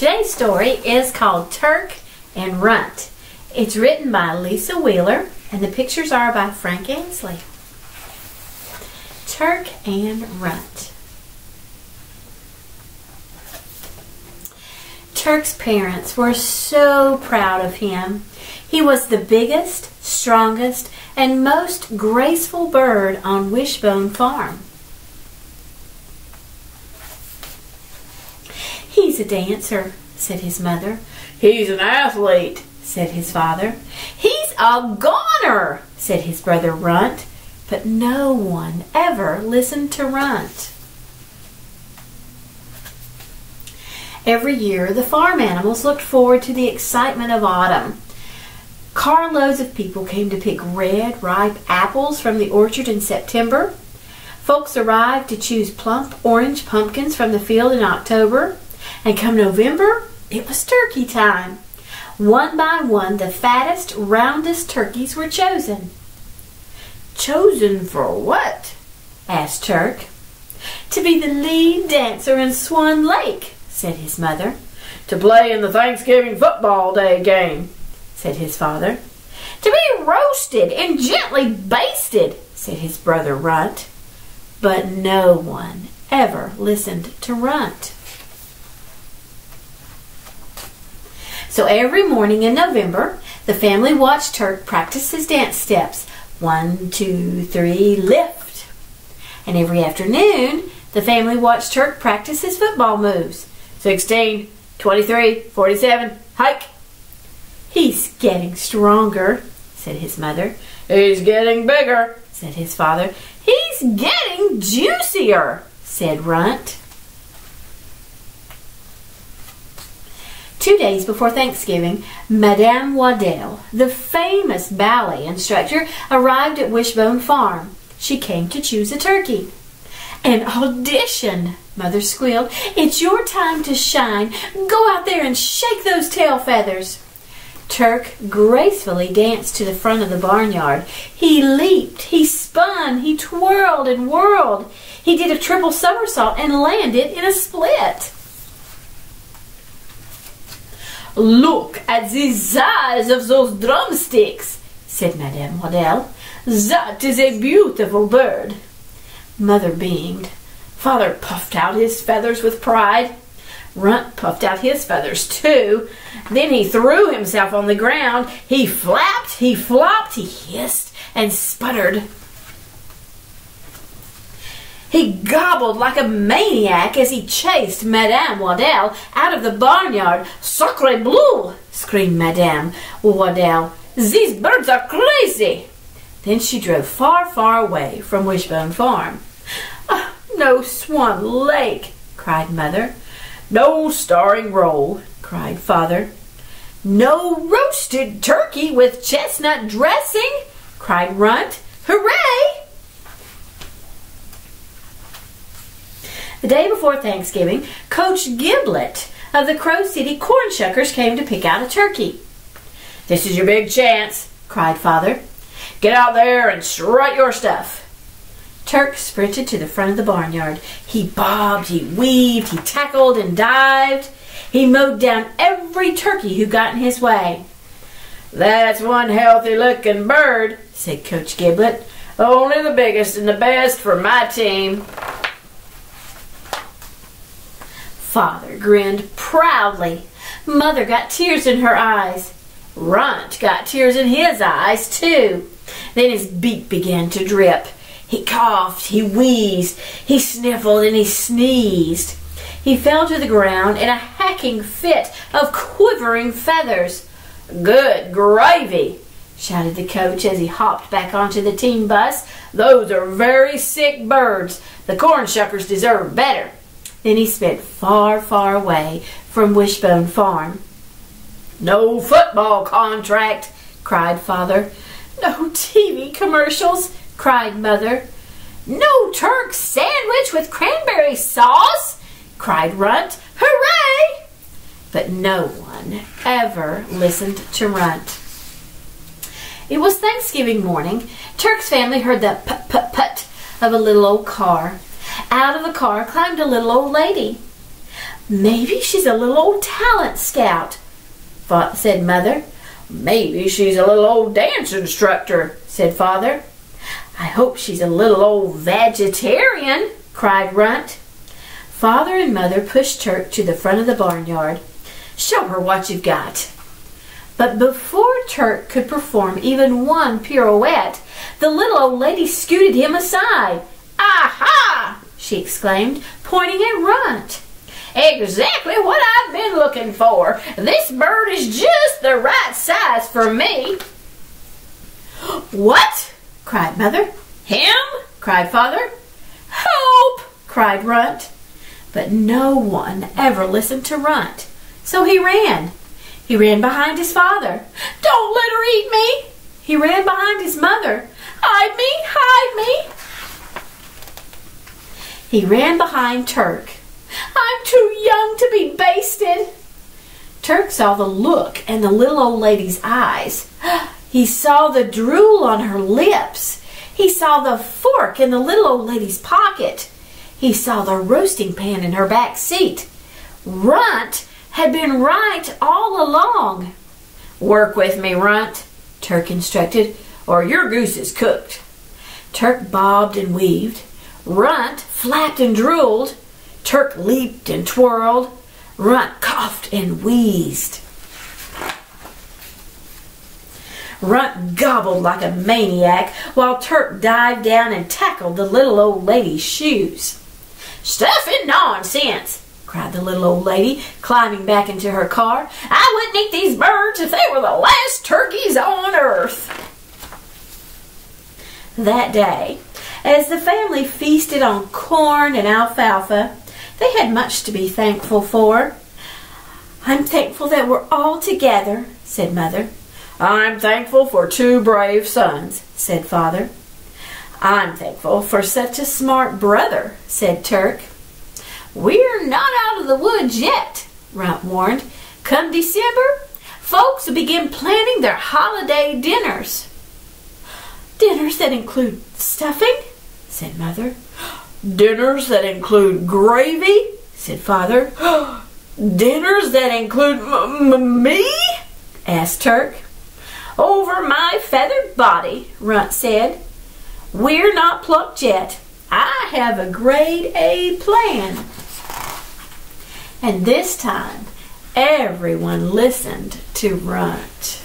Today's story is called Turk and Runt. It's written by Lisa Wheeler, and the pictures are by Frank Ansley. Turk and Runt. Turk's parents were so proud of him. He was the biggest, strongest, and most graceful bird on Wishbone Farm. "He's a dancer," said his mother. "He's an athlete," said his father. "He's a goner," said his brother Runt. But no one ever listened to Runt. Every year, the farm animals looked forward to the excitement of autumn. Carloads of people came to pick red, ripe apples from the orchard in September. Folks arrived to choose plump orange pumpkins from the field in October. And come November, it was turkey time. One by one, the fattest, roundest turkeys were chosen. "Chosen for what?" asked Turk. "To be the lead dancer in Swan Lake," said his mother. "To play in the Thanksgiving football day game," said his father. "To be roasted and gently basted," said his brother Runt. But no one ever listened to Runt. So every morning in November, the family watched Turk practice his dance steps. 1, 2, 3, lift. And every afternoon, the family watched Turk practice his football moves. 16, 23, 47, hike. "He's getting stronger," said his mother. "He's getting bigger," said his father. "He's getting juicier," said Runt. 2 days before Thanksgiving, Madame Waddell, the famous ballet instructor, arrived at Wishbone Farm. She came to choose a turkey. "An audition," Mother squealed. "It's your time to shine. Go out there and shake those tail feathers." Turk gracefully danced to the front of the barnyard. He leaped, he spun, he twirled and whirled. He did a triple somersault and landed in a split. "Look at the size of those drumsticks," said Madame Waddell. "That is a beautiful bird." Mother beamed. Father puffed out his feathers with pride. Runt puffed out his feathers too. Then he threw himself on the ground. He flapped, he flopped, he hissed and sputtered. He gobbled like a maniac as he chased Madame Waddell out of the barnyard. "Sacre bleu!" screamed Madame Waddell. "These birds are crazy!" Then she drove far, far away from Wishbone Farm. "Oh, no Swan Lake!" cried Mother. "No starring role!" cried Father. "No roasted turkey with chestnut dressing!" cried Runt. "Hooray!" The day before Thanksgiving, Coach Giblet of the Crow City Corn Shuckers came to pick out a turkey. "This is your big chance," cried Father. "Get out there and strut your stuff." Turk sprinted to the front of the barnyard. He bobbed, he weaved, he tackled and dived. He mowed down every turkey who got in his way. "That's one healthy-looking bird," said Coach Giblet. "Only the biggest and the best for my team." Father grinned proudly. Mother got tears in her eyes. Runt got tears in his eyes, too. Then his beak began to drip. He coughed, he wheezed, he sniffled, and he sneezed. He fell to the ground in a hacking fit of quivering feathers. "Good gravy!" shouted the coach as he hopped back onto the team bus. "Those are very sick birds. The corn shuckers deserve better." Then he sped far, far away from Wishbone Farm. "No football contract," cried Father. "No TV commercials," cried Mother. "No Turk sandwich with cranberry sauce," cried Runt. "Hooray!" But no one ever listened to Runt. It was Thanksgiving morning. Turk's family heard the put-put-put of a little old car. Out of the car climbed a little old lady. Maybe she's a little old talent scout, said Mother. Maybe she's a little old dance instructor, said Father. I hope she's a little old vegetarian, cried Runt. Father and Mother pushed Turk to the front of the barnyard. Show her what you've got. But before Turk could perform even one pirouette, the little old lady scooted him aside. Aha! She exclaimed, pointing at Runt. Exactly what I've been looking for. This bird is just the right size for me. What? Cried Mother. Him? Cried Father. Help! Cried Runt. But no one ever listened to Runt, so he ran. He ran behind his father. Don't let her eat me! He ran behind his mother. Hide me! Hide me! He ran behind Turk. I'm too young to be basted. Turk saw the look in the little old lady's eyes. He saw the drool on her lips. He saw the fork in the little old lady's pocket. He saw the roasting pan in her back seat. Runt had been right all along. Work with me, Runt, Turk instructed, or your goose is cooked. Turk bobbed and weaved. Runt flapped and drooled. Turk leaped and twirled. Runt coughed and wheezed. Runt gobbled like a maniac while Turk dived down and tackled the little old lady's shoes. Stuff and nonsense, cried the little old lady, climbing back into her car. I wouldn't eat these birds if they were the last turkeys on earth. That day, as the family feasted on corn and alfalfa, they had much to be thankful for. I'm thankful that we're all together, said Mother. I'm thankful for 2 brave sons, said Father. I'm thankful for such a smart brother, said Turk. We're not out of the woods yet, Runt warned. Come December, folks will begin planning their holiday dinners. Dinners that include stuffing, said Mother. Dinners that include gravy, said Father. Dinners that include me? asked Turk. Over my feathered body, Runt said. We're not plucked yet. I have a grade A plan. And this time, everyone listened to Runt.